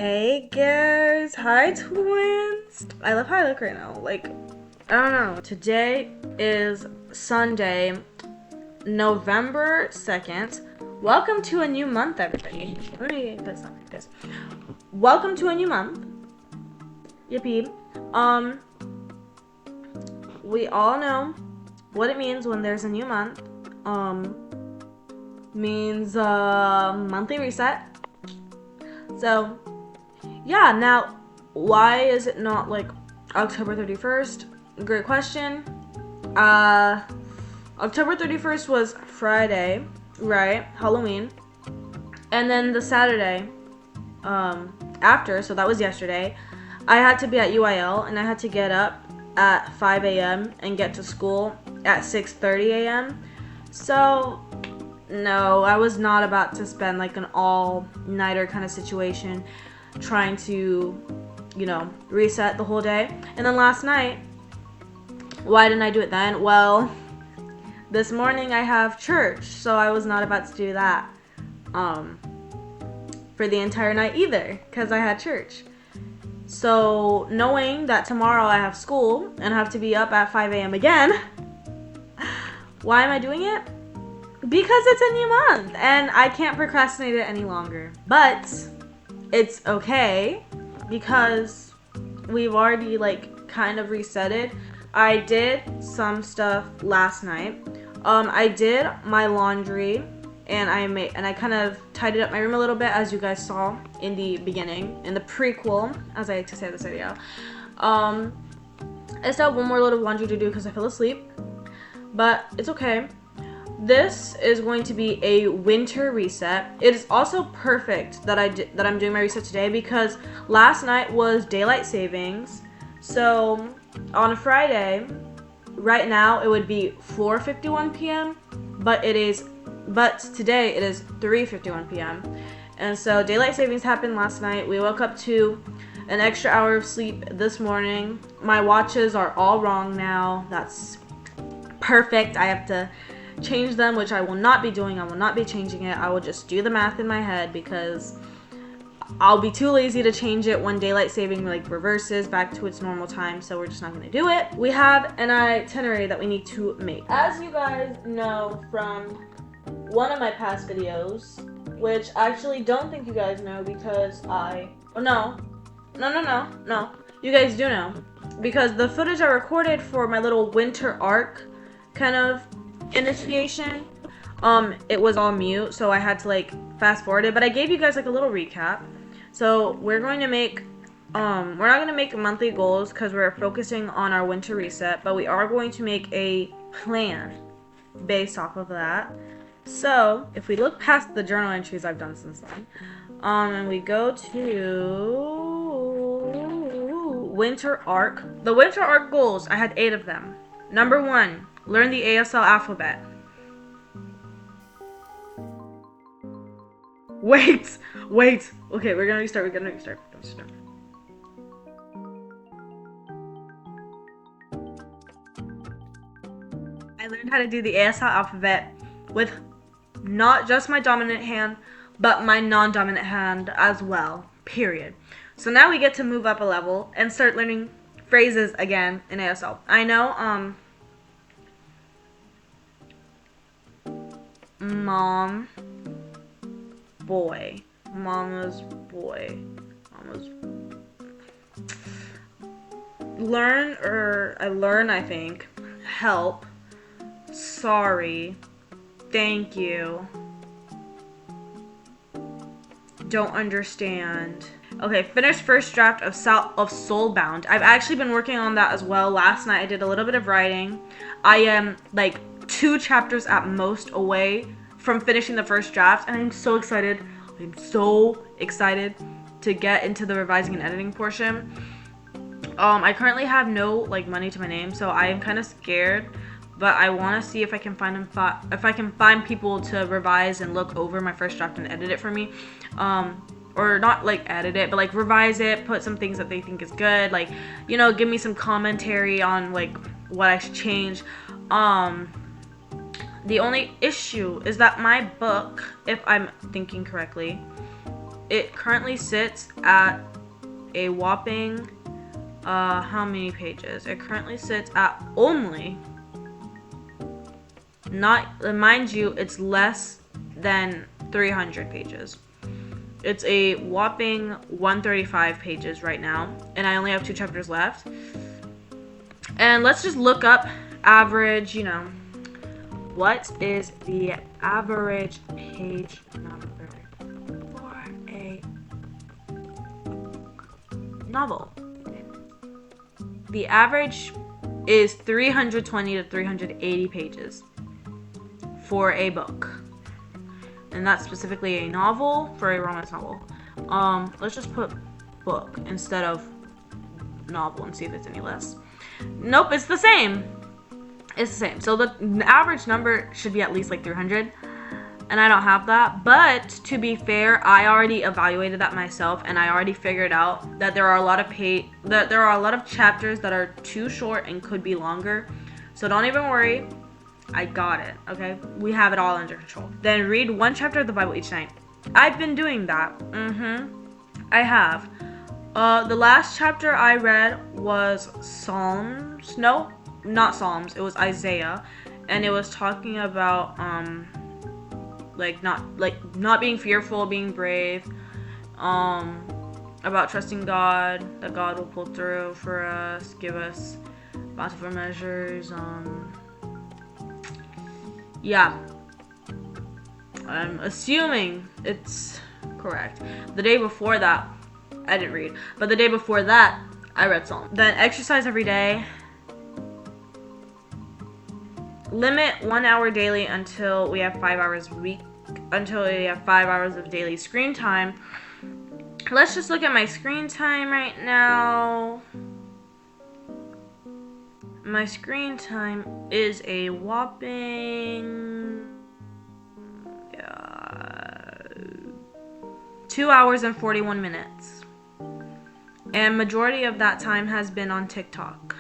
Hey guys, hi twins. I love how I look right now. Like, I don't know. Today is Sunday, November 2nd. Welcome to a new month, everybody. Let me put something like this. Welcome to a new month. Yippee. We all know what it means when there's a new month. Means monthly reset. So, yeah, now, why is it not like October 31st? Great question. October 31st was Friday, right? Halloween. And then the Saturday, after, so that was yesterday, I had to be at UIL and I had to get up at 5 a.m. and get to school at 6:30 a.m. So, no, I was not about to spend like an all-nighter kind of situation trying to, reset the whole day. And then last night, why didn't I do it then? Well, this morning I have church, so I was not about to do that for the entire night either, because I had church. So knowing that tomorrow I have school and have to be up at 5 a.m. again, why am I doing it? Because it's a new month and I can't procrastinate it any longer. But it's okay because we've already kind of resetted. I did some stuff last night. I did my laundry and I kind of tidied up my room a little bit, as you guys saw in the beginning, in the prequel, as I like to say in this video. I still have one more load of laundry to do because I fell asleep, but it's okay. This is going to be a winter reset. It is also perfect that I'm doing my reset today because last night was daylight savings. So on Friday, right now it would be 4:51 p.m. but today it is 3:51 p.m. And so daylight savings happened last night. We woke up to an extra hour of sleep this morning. My watches are all wrong now. That's perfect. I have to change them, which I will not be doing. I will not be changing it. I will just do the math in my head because I'll be too lazy to change it when daylight saving reverses back to its normal time, so we're just not going to do it. We have an itinerary that we need to make. As you guys know from one of my past videos, which I actually don't think you guys know because no. You guys do know because the footage I recorded for my little winter arc kind of initiation, it was all mute, so I had to fast forward it, but I gave you guys a little recap. So we're going to make we're not going to make monthly goals because we're focusing on our winter reset, but we are going to make a plan based off of that. So if we look past the journal entries I've done since then, and we go to winter arc, the winter arc goals, I had 8 of them. Number 1, learn the ASL alphabet. Wait. Okay, we're gonna restart. I learned how to do the ASL alphabet with not just my dominant hand, but my non-dominant hand as well, period. So now we get to move up a level and start learning phrases again in ASL. I know, mom, boy, mama's boy, mama's I think, help, sorry, thank you, don't understand. Okay, finished first draft of Soulbound. I've actually been working on that as well. Last night I did a little bit of writing. I am 2 chapters at most away from finishing the first draft, and I'm so excited. I'm so excited to get into the revising and editing portion. I currently have no money to my name, so I am kind of scared, but I want to see if I can find people to revise and look over my first draft and edit it for me. Or not edit it, but revise it, put some things that they think is good, give me some commentary on what I should change. The only issue is that my book, if I'm thinking correctly, it currently sits at a whopping, how many pages? It currently sits at only, mind you, it's less than 300 pages. It's a whopping 135 pages right now, and I only have 2 chapters left. And let's just look up average, what is the average page number for a novel? The average is 320 to 380 pages for a book. And that's specifically a novel for a romance novel. Let's just put book instead of novel and see if it's any less. Nope, it's the same. It's the same. So the average number should be at least like 300, and I don't have that. But to be fair, I already evaluated that myself, and I already figured out that there are a lot of chapters that are too short and could be longer. So don't even worry. I got it, okay? We have it all under control. Then read 1 chapter of the Bible each night. I've been doing that. I have. The last chapter I read was Psalms. No, not Psalms. It was Isaiah, and it was talking about not being fearful, being brave, about trusting God, that God will pull through for us, give us bountiful measures. Yeah, I'm assuming it's correct. The day before that, I didn't read, but the day before that, I read Psalm. Then exercise every day. Limit 1 hour daily until we have 5 hours a week, until we have 5 hours of daily screen time. Let's just look at my screen time right now. My screen time is a whopping 2 hours and 41 minutes. And majority of that time has been on TikTok.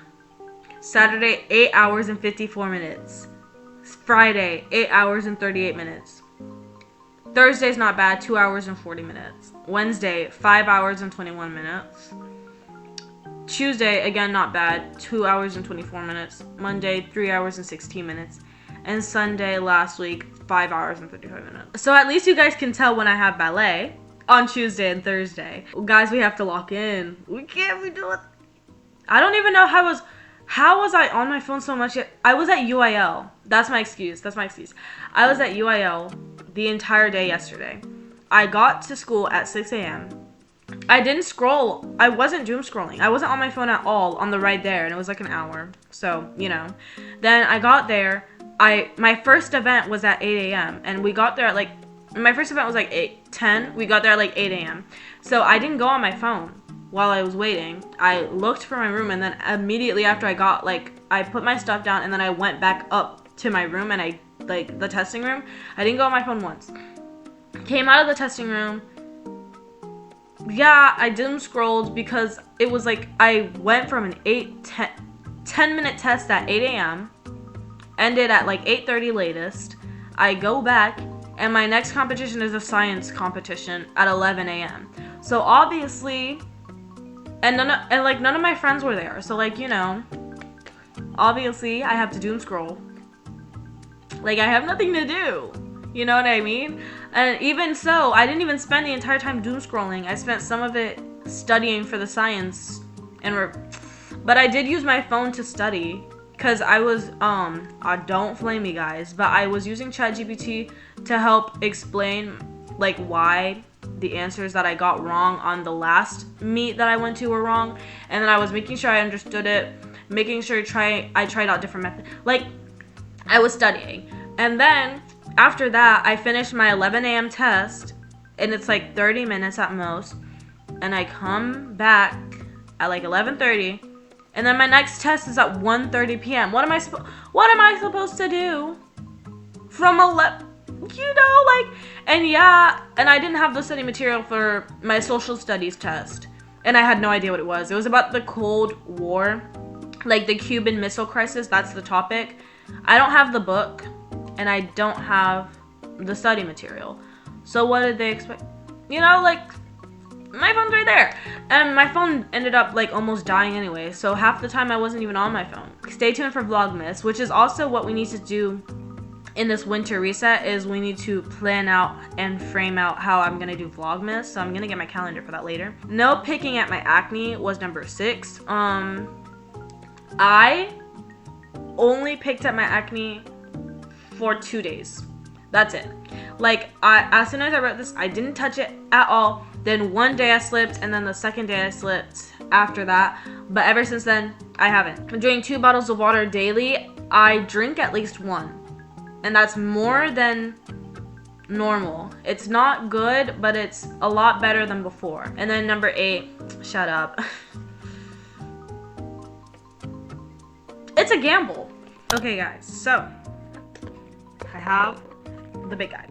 Saturday, 8 hours and 54 minutes. Friday, 8 hours and 38 minutes. Thursday's not bad, 2 hours and 40 minutes. Wednesday, 5 hours and 21 minutes. Tuesday, again, not bad, 2 hours and 24 minutes. Monday, 3 hours and 16 minutes. And Sunday, last week, 5 hours and 55 minutes. So at least you guys can tell when I have ballet on Tuesday and Thursday. Guys, we have to lock in. We can't redo it. I don't even know how was I on my phone so much yet? I was at UIL. That's my excuse. I was at UIL the entire day yesterday. I got to school at 6 a.m. I didn't scroll. I wasn't doom scrolling. I wasn't on my phone at all on the ride there, and it was like an hour. So, Then I got there. My first event was at 8 a.m. and we got there at my first event was like 8:10. We got there at like 8 a.m. So I didn't go on my phone while I was waiting. I looked for my room, and then immediately after I put my stuff down, and then I went back up to my room, and the testing room. I didn't go on my phone once. Came out of the testing room. Yeah, I doom scrolled because it was like I went from an 10 minute test at 8 a.m. ended at like 8:30 latest. I go back, and my next competition is a science competition at 11 a.m. So obviously, and none of my friends were there. So obviously I have to doom scroll. I have nothing to do. You know what I mean? And even so, I didn't even spend the entire time doom scrolling. I spent some of it studying for the science, but I did use my phone to study because I was don't flame me, guys, but I was using ChatGPT to help explain why the answers that I got wrong on the last meet that I went to were wrong, and then I was making sure I understood it, making sure I tried out different methods. I was studying, and then after that, I finished my 11 a.m. test, and it's 30 minutes at most, and I come back at 11:30, and then my next test is at 1:30 p.m. What am I supposed to do from 11? And I didn't have the study material for my social studies test, and I had no idea what it was. It was about the Cold War, the Cuban Missile Crisis. That's the topic. I don't have the book, and I don't have the study material. So what did they expect? my phone's right there. And my phone ended up like almost dying anyway, so half the time I wasn't even on my phone. Stay tuned for vlogmas, which is also what we need to do in this winter reset, is we need to plan out and frame out how I'm gonna do vlogmas. So I'm gonna get my calendar for that later. No picking at my acne was number 6. I only picked at my acne for 2 days. That's it. Like, as soon as I wrote this, I didn't touch it at all. Then one day I slipped, and then the second day I slipped after that. But ever since then, I haven't. I'm drinking 2 bottles of water daily. I drink at least 1. And that's more than normal. It's not good, but it's a lot better than before. And then number 8, shut up. It's a gamble. Okay, guys, so I have the big guy.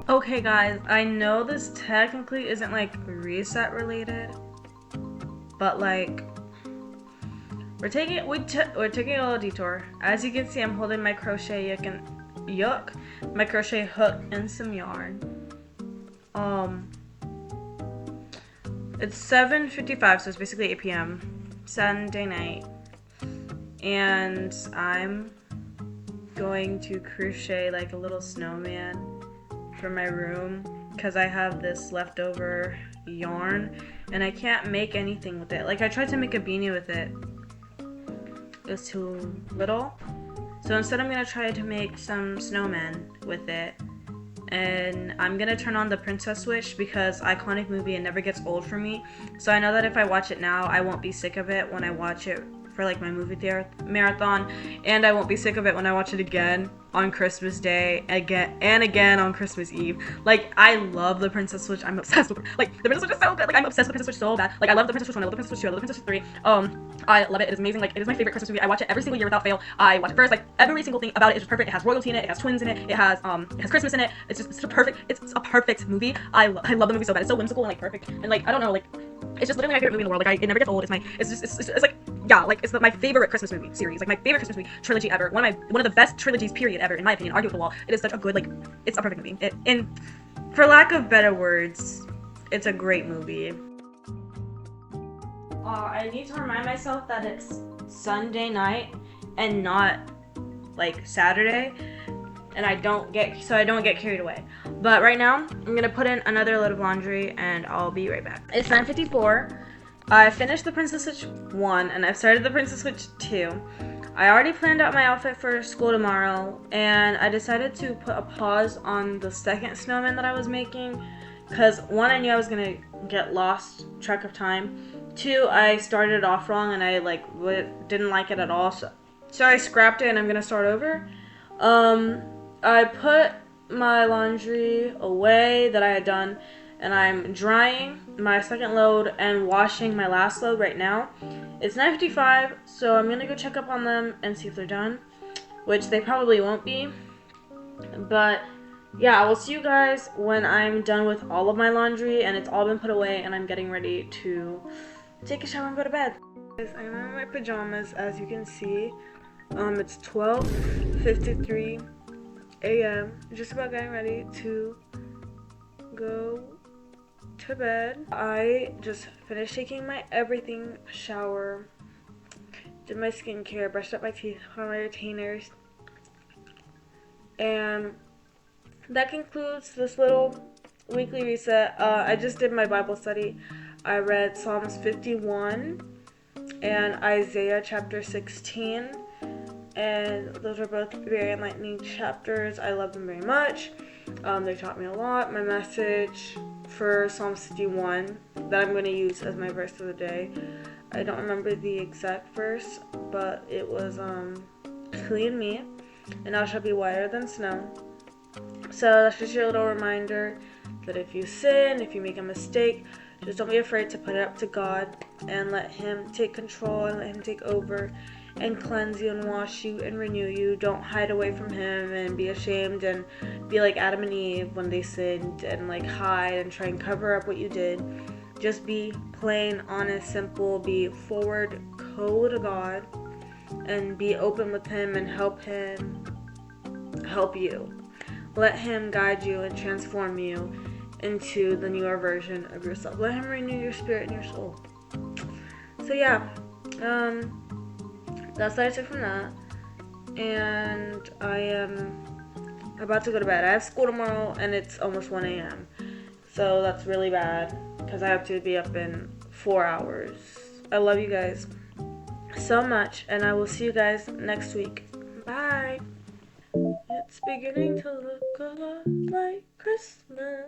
Okay guys, I know this technically isn't like reset related, but like we're taking a little detour. As you can see, I'm holding my crochet my crochet hook and some yarn. It's 7:55, so it's basically 8 p.m. Sunday night, and I'm going to crochet like a little snowman for my room because I have this leftover yarn and I can't make anything with it. Like, I tried to make a beanie with it. It was too little. So instead I'm gonna try to make some snowmen with it. And I'm gonna turn on the princess switch because iconic movie, it never gets old for me. So I know that if I watch it now, I won't be sick of it when I watch it for like my movie marathon, and I won't be sick of it when I watch it again on Christmas Day, again on Christmas Eve. Like, I love the Princess Switch. I'm obsessed with her. Like, the Princess Switch is so good. Like, I'm obsessed with the Princess Switch so bad. Like, I love the Princess Switch 1, I love the Princess Switch 2, I love the Princess Switch 3, I love the Princess Switch 3. I love it. It is amazing. Like, it is my favorite Christmas movie. I watch it every single year without fail. I watch it first. Like, every single thing about it is just perfect. It has royalty in it. It has twins in it. It has Christmas in it. It's a perfect movie. I love the movie so bad. It's so whimsical and like perfect. And like, I don't know, like, it's just literally my favorite movie in the world. Like, it never gets old. It's like, yeah, like, it's my favorite Christmas movie series. Like, my favorite Christmas movie trilogy ever. One of the best trilogies period ever, in my opinion. Argue with the wall. It is such a good, like, it's a perfect movie. And for lack of better words, it's a great movie. I need to remind myself that it's Sunday night and not like Saturday, and I don't get carried away. But right now, I'm gonna put in another load of laundry and I'll be right back. It's 9:54. I finished the Princess Switch 1 and I've started the Princess Switch 2. I already planned out my outfit for school tomorrow, and I decided to put a pause on the second snowman that I was making because, one, I knew I was gonna get lost track of time, 2, I started off wrong and I like didn't like it at all. So I scrapped it and I'm gonna start over. I put my laundry away that I had done, and I'm drying my second load and washing my last load right now. It's 9:55, so I'm gonna go check up on them and see if they're done, which they probably won't be. But yeah, I will see you guys when I'm done with all of my laundry and it's all been put away and I'm getting ready to take a shower and go to bed. Guys, I'm in my pajamas, as you can see. It's 12:53 a.m. Just about getting ready to go to bed. I just finished taking my everything shower, did my skincare, brushed up my teeth, put on my retainers, and that concludes this little weekly reset. I just did my Bible study. I read Psalms 51 and Isaiah chapter 16, and those are both very enlightening chapters. I love them very much. They taught me a lot. My message for Psalms 51 that I'm going to use as my verse of the day, I don't remember the exact verse, but it was clean me and I shall be whiter than snow. So that's just your little reminder that if you sin, if you make a mistake, just don't be afraid to put it up to God and let Him take control and let Him take over and cleanse you and wash you and renew you. Don't hide away from Him and be ashamed and be like Adam and Eve when they sinned and like hide and try and cover up what you did. Just be plain, honest, simple. Be forward, go to God and be open with Him and help Him help you. Let Him guide you and transform you into the newer version of yourself. Let Him renew your spirit and your soul. So yeah, that's what I took from that. And I am about to go to bed. I have school tomorrow and it's almost 1 a.m. So that's really bad because I have to be up in 4 hours. I love you guys so much, and I will see you guys next week. Bye. It's beginning to look a lot like Christmas.